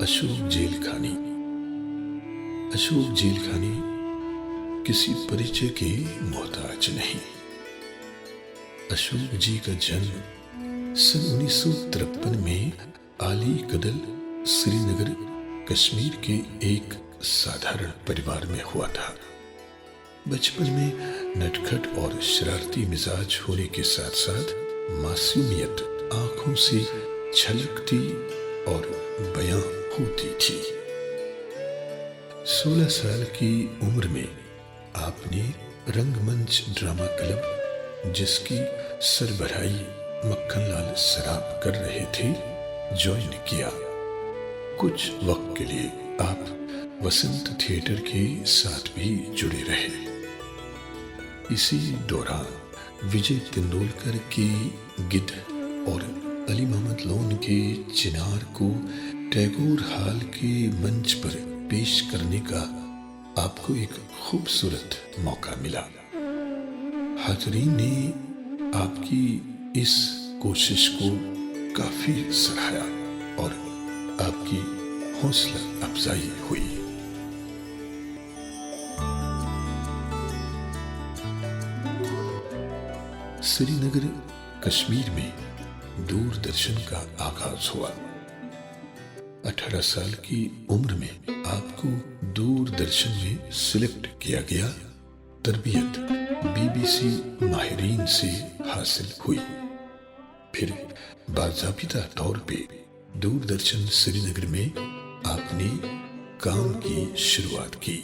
अशोक जेलखानी। अशोक जेलखानी किसी परिचय के मोहताज नहीं। अशोक जी का जन्म सन 1953 में आली कदल श्रीनगर कश्मीर के एक साधारण परिवार में हुआ था। बचपन में नटखट और शरारती मिजाज होने के साथ साथ मासूमियत आंखों से छलकती और बयां होती थी। 16 साल की उम्र में आपने रंगमंच ड्रामा क्लब, जिसकी सरबराही मक्खनलाल सराफ कर रहे थे, ज्वाइन किया। कुछ वक्त के लिए आप वसंत थिएटर के साथ भी जुड़े रहे। इसी दौरान विजय तेंदुलकर की गिद्ध और अली मोहम्मद लोन के चिनार को टैगोर हॉल के मंच पर पेश करने का आपको एक खूबसूरत मौका मिला। हाज़रीन ने आपकी इस कोशिश को काफी सराहा और आपकी हौसला अफजाई हुई। श्रीनगर कश्मीर में दूरदर्शन का आगाज हुआ। 18 साल की उम्र में आपको दूरदर्शन में सिलेक्ट किया गया। तरबियत बीबीसी माहिरीन से हासिल हुई। फिर बाज़ाबिता तौर पे दूरदर्शन श्रीनगर में आपने काम की शुरुआत की।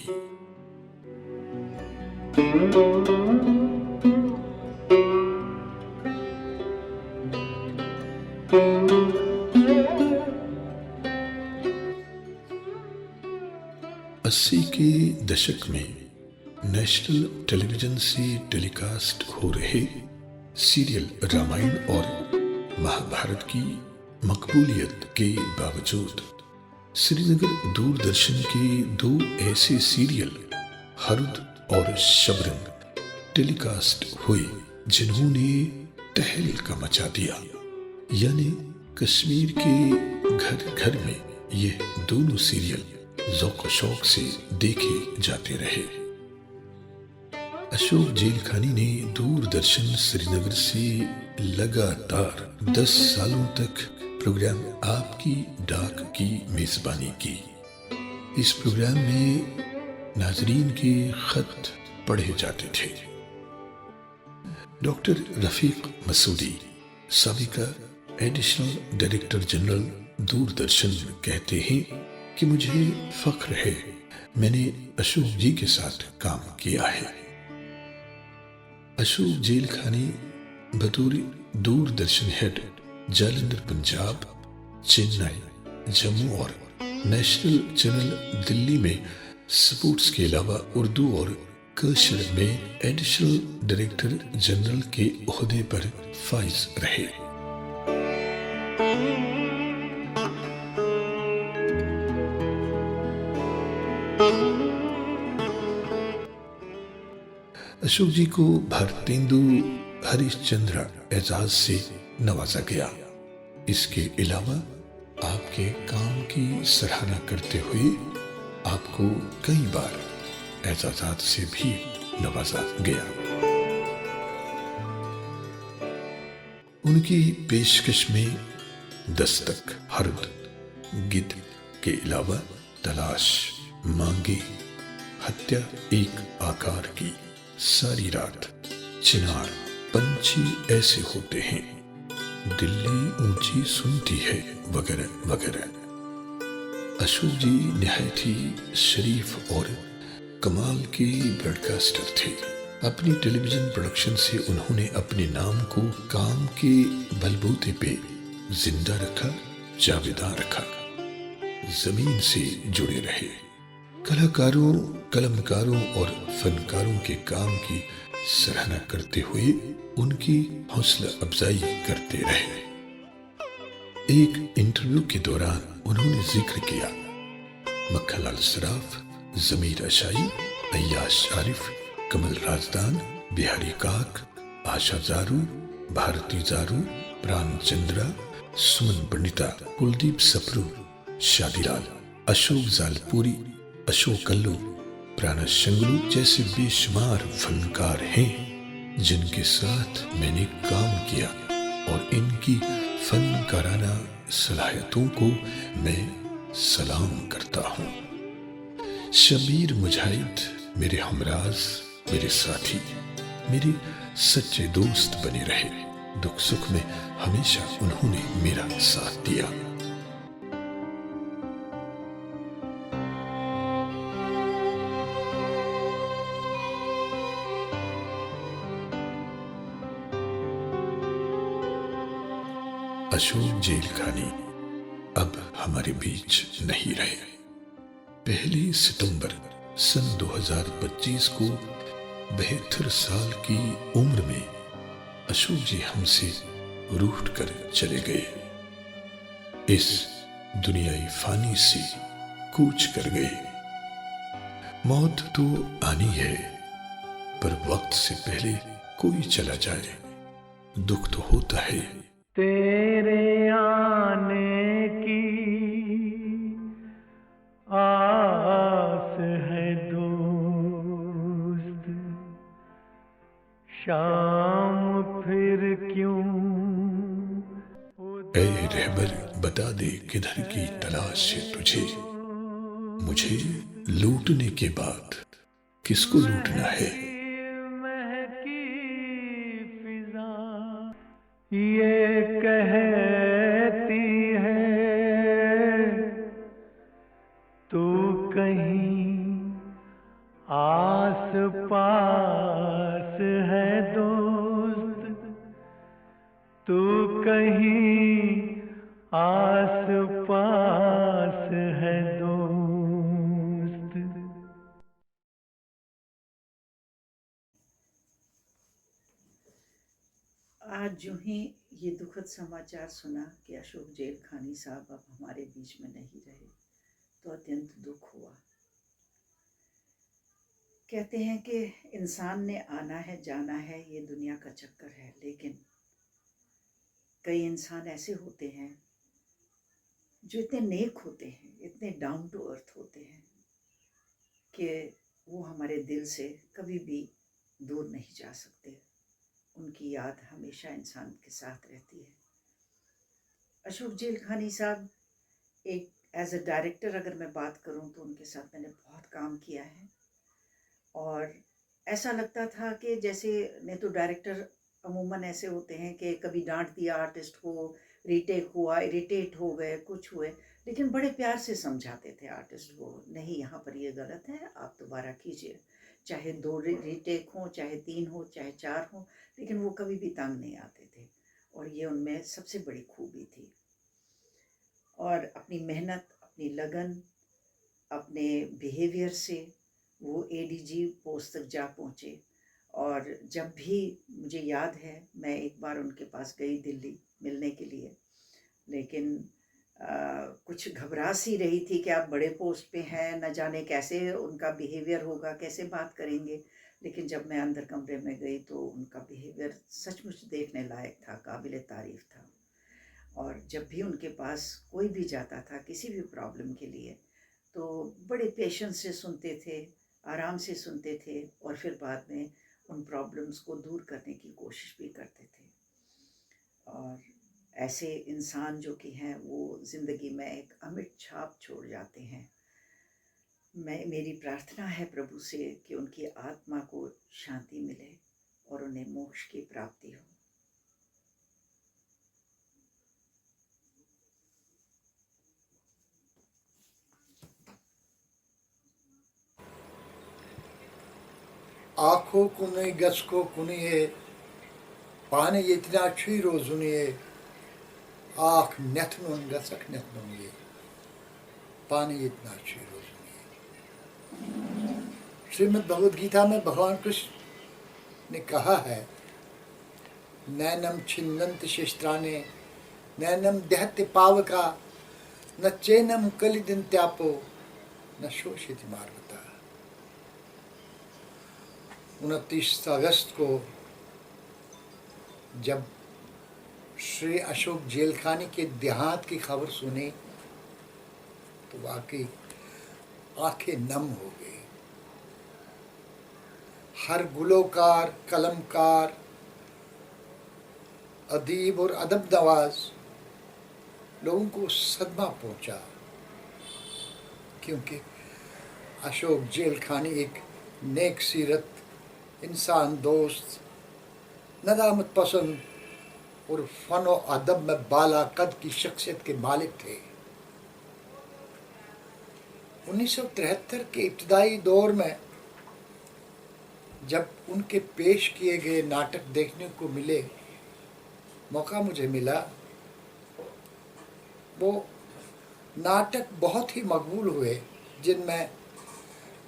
अस्सी के दशक में नेशनल टेलीविजन से टेलीकास्ट हो रहे सीरियल रामायण और महाभारत की मकबूलियत के बावजूद श्रीनगर दूरदर्शन के 2 ऐसे सीरियल हरुद और शबरंग टेलीकास्ट हुए जिन्होंने तहलका मचा दिया। यानी कश्मीर के घर घर में ये दोनों सीरियल ज़ौक़ शौक़ से देखे जाते रहे। अशोक जेलखानी ने दूरदर्शन श्रीनगर से लगातार 10 सालों तक प्रोग्राम आपकी डाक की मेजबानी की। इस प्रोग्राम में नाजरीन के खत पढ़े जाते थे। डॉक्टर रफीक मसूदी, साबिका एडिशनल डायरेक्टर जनरल दूरदर्शन, कहते हैं कि मुझे फख्र है मैंने अशोक जी के साथ काम किया है। अशोक जेलखानी बतौर दूरदर्शन हेड जालंधर पंजाब, चेन्नई, जम्मू और नेशनल चैनल दिल्ली में स्पोर्ट्स के अलावा उर्दू और कशर में एडिशनल डायरेक्टर जनरल के ओहदे पर फाइज रहे। अशोक जी को भारतेंदु हरिश्चंद्र एजाज से नवाजा गया। इसके अलावा आपके काम की सराहना करते हुए आपको कई बार एजाजात से भी नवाजा गया। उनकी पेशकश में दस्तक, हर्द, गिद्ध के अलावा तलाश, मांगे, हत्या एक आकार की, सारी रात, चिनार, पंछी ऐसे होते हैं, दिल्ली ऊंची सुनती है, वगैरह वगैरह। अशोक जी निहायत ही शरीफ और कमाल के ब्रॉडकास्टर थे। अपनी टेलीविजन प्रोडक्शन से उन्होंने अपने नाम को काम के बलबूते पे जिंदा रखा, जावेदार रखा, जमीन से जुड़े रहे। कलाकारों, कलमकारों और फनकारों के काम की सराहना करते हुए उनकी हौसला अफजाई करते रहे। एक इंटरव्यू के दौरान उन्होंने जिक्र किया मक्खनलाल सराफ, जमीर अशाई, अय्याश आरिफ, कमल राजदान, बिहारी काक, आशा जारू, भारती जारू, प्राण चंद्रा, सुमन पंडिता, कुलदीप सप्रू, शादीलाल, अशोक जालपुरी, अशोक कल्लू, प्राणा शंगलू जैसे बेशुमार फनकार हैं जिनके साथ मैंने काम किया और इनकी फनकाराना सलाहियतों को मैं सलाम करता हूँ। शबीर मुजाहिद मेरे हमराज, मेरे साथी, मेरे सच्चे दोस्त बने रहे। दुख सुख में हमेशा उन्होंने मेरा साथ दिया। अशोक जेलखानी अब हमारे बीच नहीं रहे। 1 सितंबर सन 2025 को 72 साल की उम्र में अशोक जी हमसे रूठ कर चले गए। इस दुनियाई फानी से कूच कर गए। मौत तो आनी है, पर वक्त से पहले कोई चला जाए दुख तो होता है। तेरे आने की आस है दोस्त, शाम फिर क्यों। ऐ रहबर बता दे किधर की तलाश है तुझे, मुझे लूटने के बाद किसको लूटना है। महकी फिजा ये कहती है, तू कहीं आस पास है दोस्त, तू कहीं आस पास है दोस्त। आज जो ही ये दुखद समाचार सुना कि अशोक जेलखानी साहब अब हमारे बीच में नहीं रहे, तो अत्यंत दुख हुआ। कहते हैं कि इंसान ने आना है जाना है, ये दुनिया का चक्कर है, लेकिन कई इंसान ऐसे होते हैं जो इतने नेक होते हैं, इतने डाउन टू अर्थ होते हैं कि वो हमारे दिल से कभी भी दूर नहीं जा सकते। उनकी याद हमेशा इंसान के साथ रहती है। अशोक जेलखानी साहब एक एज अ डायरेक्टर अगर मैं बात करूं तो उनके साथ मैंने बहुत काम किया है, और ऐसा लगता था कि जैसे नहीं तो डायरेक्टर अमूमन ऐसे होते हैं कि कभी डांट दिया आर्टिस्ट को, रीटेक हुआ, इरिटेट हो गए, कुछ हुए, लेकिन बड़े प्यार से समझाते थे आर्टिस्ट को, नहीं यहाँ पर ये गलत है, आप दोबारा कीजिए। चाहे 2 रीटेक हो, चाहे 3 हो, चाहे 4 हो, लेकिन वो कभी भी तंग नहीं आते थे, और ये उनमें सबसे बड़ी खूबी थी। और अपनी मेहनत, अपनी लगन, अपने बिहेवियर से वो एडीजी पोस्ट तक जा पहुँचे। और जब भी मुझे याद है, मैं एक बार उनके पास गई दिल्ली मिलने के लिए, लेकिन कुछ घबरा सी रही थी कि आप बड़े पोस्ट पे हैं, न जाने कैसे उनका बिहेवियर होगा, कैसे बात करेंगे। लेकिन जब मैं अंदर कमरे में गई तो उनका बिहेवियर सचमुच देखने लायक था, काबिल तारीफ़ था। और जब भी उनके पास कोई भी जाता था किसी भी प्रॉब्लम के लिए, तो बड़े पेशेंस से सुनते थे, आराम से सुनते थे, और फिर बाद में उन प्रॉब्लम्स को दूर करने की कोशिश भी करते थे। और ऐसे इंसान जो कि हैं वो ज़िंदगी में एक अमिट छाप छोड़ जाते हैं। मेरी प्रार्थना है प्रभु से कि उनकी आत्मा को शांति मिले और उन्हें मोक्ष की प्राप्ति हो। आखो कुने गसको कुनिये पाने इतना छी रोजुनिये आख नेथनुन गसक नेथनुनिये पाने इतना छी रोजुनिये। श्रीमद् भगवद गीता में भगवान कृष्ण ने कहा है, नैनम छिन्नन्ति शस्त्राणे नैनम दहत्य पावका न चैनम कलिदन्त्यापो न शोषिति मार्गता। 29 अगस्त को जब श्री अशोक जेलखानी के देहांत की खबर सुनी तो वाकई आंखें नम हो गई। हर गुलकार, कलमकार, अदीब और अदब नवाज लोगों को सदमा पहुंचा, क्योंकि अशोक जेलखानी एक नेक सीरत, इंसान दोस्त, नदामत पसंद और फ़न व अदब में बाला कद की शख्सियत के मालिक थे। 1973 के इब्तदाई दौर में जब उनके पेश किए गए नाटक देखने को मौका मुझे मिला, वो नाटक बहुत ही मकबूल हुए, जिनमें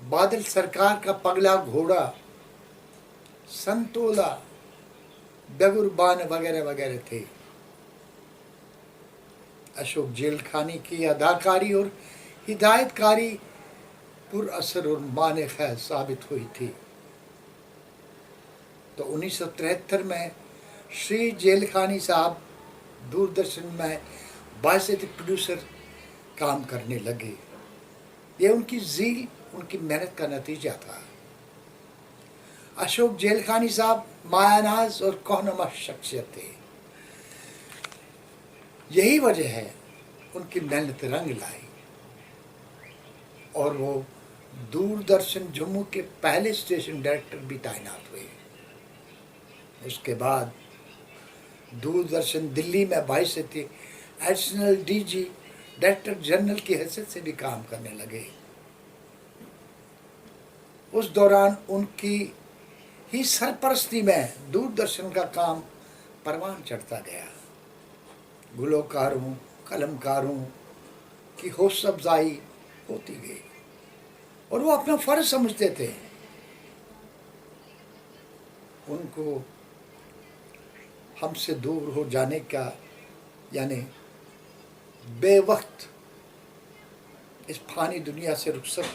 बादल सरकार का पगला घोड़ा, संतोला, बेगुरबान वगैरह वगैरह थे। अशोक जेलखानी की अदाकारी और हिदायतकारी पुरअसर और माने खैर साबित हुई थी। तो 1973 में श्री जेलखानी साहब दूरदर्शन में बाइज़्ज़ती प्रोड्यूसर काम करने लगे। ये उनकी ज़ील, उनकी मेहनत का नतीजा था। अशोक जेलखानी साहब मायानाज और कोहनुमा शख्सियत थे। यही वजह है उनकी मेहनत रंग लाई और वो दूरदर्शन जम्मू के पहले स्टेशन डायरेक्टर भी तैनात हुए। उसके बाद दूरदर्शन दिल्ली में बाइज़्ज़ती एडिशनल डीजी, डायरेक्टर जनरल की हैसियत से भी काम करने लगे। उस दौरान उनकी ही सरपरस्ती में दूरदर्शन का काम परवान चढ़ता गया। गुलकारों, कलमकारों की हौसला अफजाई होती गई और वो अपना फ़र्ज समझते थे। उनको हमसे दूर हो जाने का, यानी बेवक्त इस फानी दुनिया से रुखसत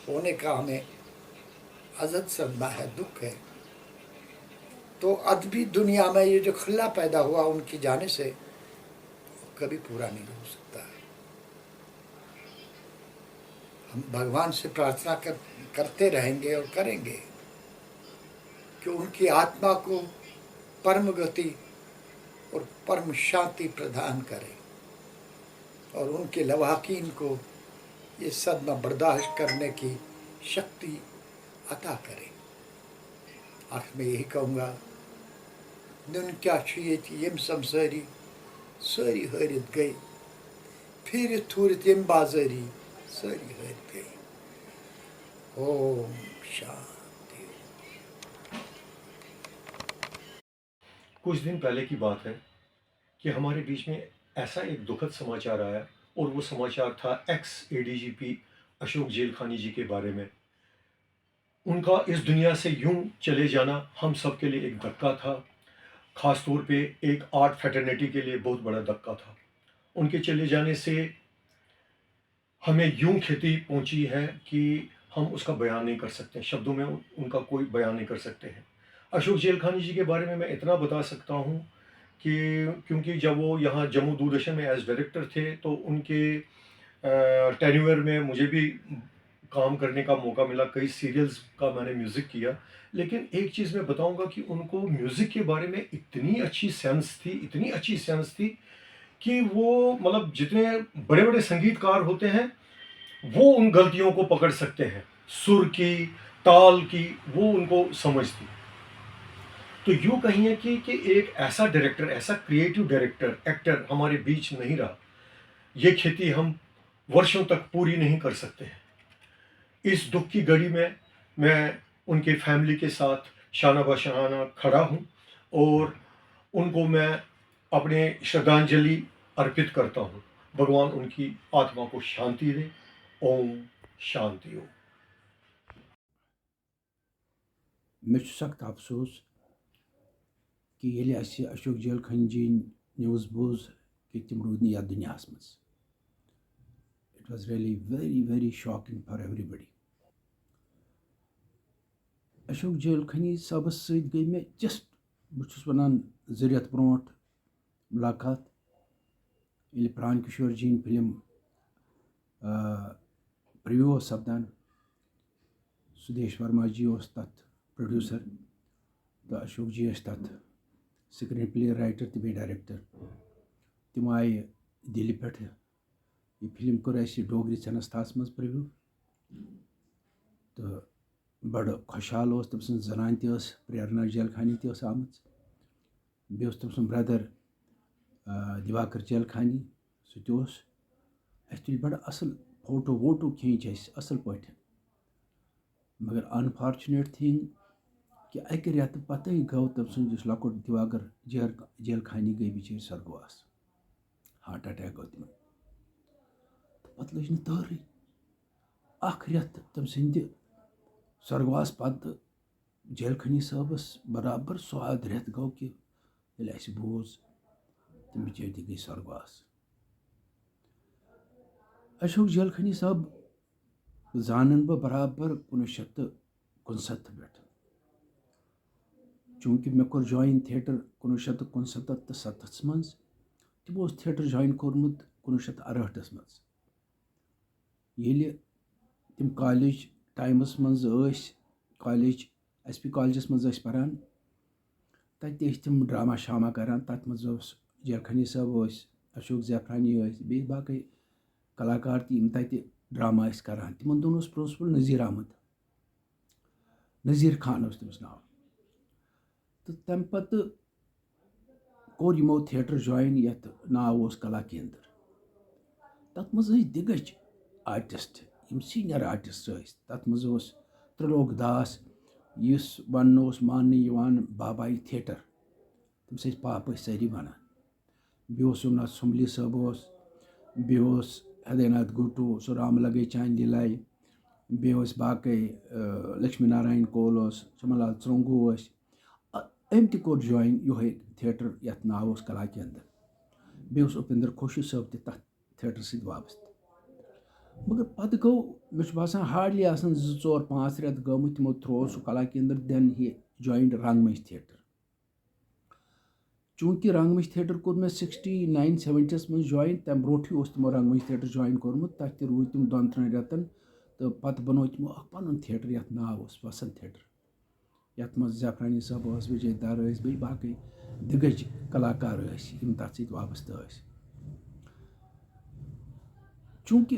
होने का हमें अज़द सदमा है, दुख है। तो अदबी दुनिया में ये जो खला पैदा हुआ उनकी जाने से, कभी पूरा नहीं हो सकता। हम भगवान से प्रार्थना करते रहेंगे और करेंगे कि उनकी आत्मा को परम गति और परम शांति प्रदान करें और उनके लवाकिन को ये सदमा बर्दाश्त करने की शक्ति अता करें। आखिर में यही कहूँगा, नुन क्या छुएत यम समसारी सारी हरित गई, फिर थूरत यम बाजारी सारी हरित गई। ओम शांति। कुछ दिन पहले की बात है कि हमारे बीच में ऐसा एक दुखद समाचार आया, और वो समाचार था एक्स एडीजीपी अशोक जेलखानी जी के बारे में। उनका इस दुनिया से यूं चले जाना हम सब के लिए एक धक्का था। ख़ास तौर पे एक आर्ट फ्रेटर्निटी के लिए बहुत बड़ा धक्का था। उनके चले जाने से हमें यूं क्षति पहुंची है कि हम उसका बयान नहीं कर सकते, शब्दों में उनका कोई बयान नहीं कर सकते हैं। अशोक जेलखानी जी के बारे में मैं इतना बता सकता हूं कि क्योंकि जब वो यहाँ जम्मू दूरदर्शन में एज डायरेक्टर थे, तो उनके टेन्यूअर में मुझे भी काम करने का मौका मिला। कई सीरियल्स का मैंने म्यूज़िक किया। लेकिन एक चीज़ मैं बताऊंगा कि उनको म्यूज़िक के बारे में इतनी अच्छी सेंस थी, इतनी अच्छी सेंस थी कि वो मतलब जितने बड़े बड़े संगीतकार होते हैं वो उन गलतियों को पकड़ सकते हैं, सुर की, ताल की, वो उनको समझती। तो यूँ कहिए कि एक ऐसा डायरेक्टर, ऐसा क्रिएटिव डायरेक्टर, एक्टर हमारे बीच नहीं रहा, ये खेती हम वर्षों तक पूरी नहीं कर सकते हैं। इस दुख की घड़ी में मैं उनके फैमिली के साथ शाना बशाना खड़ा हूँ और उनको मैं अपने श्रद्धांजलि अर्पित करता हूँ। भगवान उनकी आत्मा को शांति दे। ओम शांति ओम। मे सख्त अफसोस कि येले असे अशोक जेलखानी जी न्यूज़ बोज कि तिम रूद नह यथ दुनिया मज। It was really very very shocking for everybody. Ashok Jelkhani साहबस सत गई मे जस्ट बहुत वनान ज़रियत ब्रोट मुलाकात ये प्राण किशोर जी फिल्म प्रिव्यू सपदान सुदेश वर्मा जी तथ प्रोड्यूसर तो अशोक जी तथ स्क्रीन प्ले राइटर तो डायरेक्टर तम आय दिल्ली पे यह फिल्म कोर डोगरी सनस्तास मज प्रिव्यू तो बड़ खुशहाल तम सं जनान प्रेरणा जेलखानी आम बे तम सं ब्रदर दिवाकर जेलखानी सह तुल बड़ असल फोटो वोटो खींच असल पे मगर अनफॉर्चुनेट थिंग कि अक रेत पत गो तम सुस लकुट दिवाकर जेलखानी गई बिचार सरगवास हार्ट अटैक गो तम पत लज न तहरी रेत तम सद सरगवास पत जेलखानी साहबस बराबर स्वाद रेत गो कि बोज तम बिचार ती गई सरगवास। अशोक जेलखानी साहब जानन बह बराबर 1959 पे चूँकि मे कोर जॉइन थिएटर 1959 मज तमो थिएटर जॉइन कोर्मुत 1968 मज येले तम कॉलेज टाइमस मज कॉलेज SP कॉलेजस मज परान तत तम ड्रामा शामा करान तत मज जेलखानी साहब अशोक जैफरानी बे बाकी कलाकार तम तत ड्रामा करान तिमन दोन प्रिंसिपल नज़ीर अहमद नज़ीर खान तमिस नाव तो तम पत कोर यमो थिएटर जॉइन यत नाव कला केंद्र तत मज दिग्गज आर्टिस्ट यम सीनियर आर्टिस्ट तत मज त्रिलोक दास इस वन मान बाबाई थिएटर तम पाप सारी वन बे सोमनाथ सुमली साहब बे हृदयनाथ गुटू सो राम लगे चांद लाई बे बाकी लक्ष्मी नारायण कोल चमनलाल चुरंगू अम तोर जॉइन ये थिएटर यथ नाव कला केंद्र बे उपेंद्र खोशी साहब तथ थिएटर सत वाबस्त मगर पत गो मे बसान हार्डली 2-4-5 रेत गमुत तमो थ्रो सह कला केंद्र देन ही जॉइंड रंगमंच थिएटर चूँकि रंगमंच थिएटर कोर मे 69-70 मज जॉइन तम ब्रोट तमो रंगमंच थिएटर जॉइन कोर्मुत तथ रूद तम 2-3 रेतन तो पत बनो तमो पन थिएटर यथ नाव वसंत थिएटर यथ मज जैफरानी साहब विजयदार बे बाकी दिग्गज कलाकार तथ सत वाबस्त चूँकि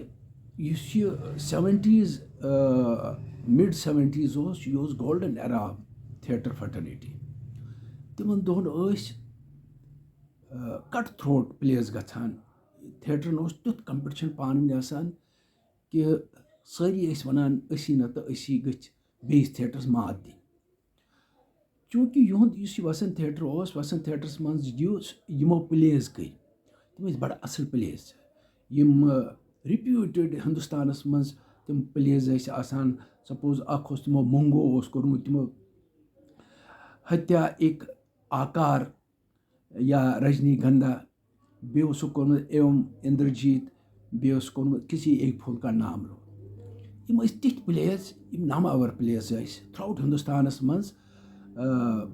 इस 70s मिड 70s यह गोल्डन एरा थिएटर फटर्निटी तिमन दोहन कट थ्रोट प्लेस गछान थिएटरन तुथ कंपटिशन पान आसान कि सारी वनान असी न तो असी गच बेस थिएटरस मात दी चूँकि युंद वसंत थिएटर वसंत थिएटरस मज यमो प्लेस गई तम बड़ असल प्लेस यम रिप्यूटेड हिंदुस्तानस मज तम प्लेस आसान सपोज तमो मंगो कोर्मुत तमो हत्या एक आकार या रजनीगंधा बे कोर्मुत एवं इंद्रजीत बे कोर्मुत किसी एक फूल का नाम लो यम तिथ प्लेस यम नामावर प्लेस थ्रू आउट हिंदुस्तानस मज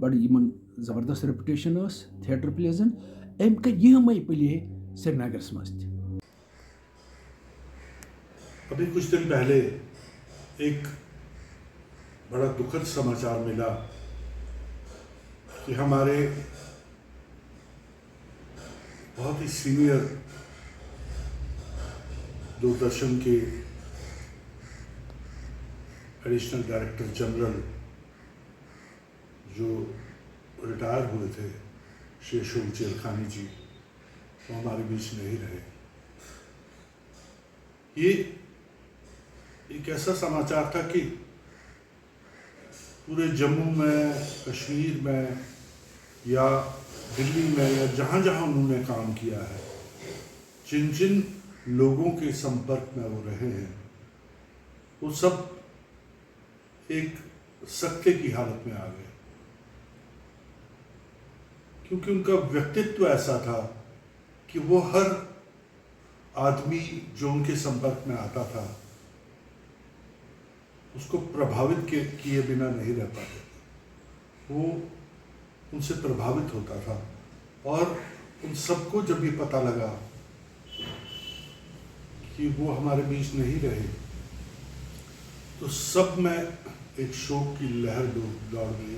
बड़ यमन जबरदस्त रेपुटेशन थिएटर प्लेसन अम कर यहमै प्ले श्रीनगरस मज अभी कुछ दिन पहले एक बड़ा दुखद समाचार मिला कि हमारे बहुत ही सीनियर दूरदर्शन के एडिशनल डायरेक्टर जनरल जो रिटायर हुए थे श्री अशोक जेलखानी जी वो हमारे बीच नहीं रहे। ये एक ऐसा समाचार था कि पूरे जम्मू में, कश्मीर में या दिल्ली में या जहाँ जहाँ उन्होंने काम किया है, जिन जिन लोगों के संपर्क में वो रहे हैं, वो सब एक सख्ते की हालत में आ गए, क्योंकि उनका व्यक्तित्व ऐसा था कि वो हर आदमी जो उनके संपर्क में आता था उसको प्रभावित किए बिना नहीं रह पाते थे। वो उनसे प्रभावित होता था और उन सबको जब ये पता लगा कि वो हमारे बीच नहीं रहे, तो सब में एक शोक की लहर दौड़ गई।